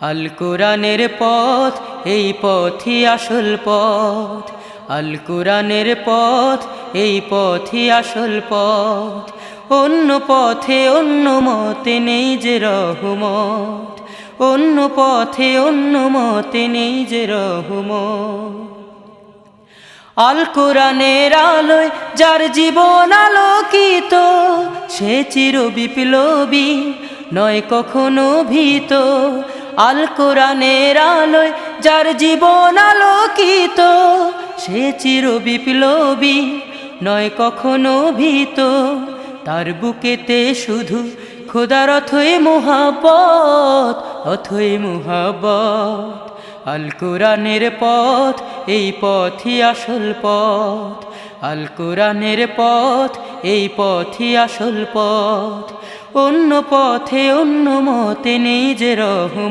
আল কোরআনের পথ, এই পথই আসল পথ। আল কোরআনের পথ, এই পথই আসল পথ। অন্য পথে অন্য মতে নেই যে রহমত, অন্য পথে অন্য মতে নেই যে রহমত। আল কোরআনের আলোয় যার জীবন আলোকিত, সে চির বিপ্লবী, নয় কখনো ভীত। আল কোরআনের আলোয় যার জীবন আলোকিত, সে চির বিপ্লবী, নয় কখনো ভীত। তার বুকেতে শুধু খোদার অথই মুহাব্বত, অথই মুহাব্বত। আল কোরআনের পথ, এই পথই আসল পথ। আল কোরআনের পথ, এই পথই আসল পথ। অন্য পথে অন্য মতে নেই যে রহমত।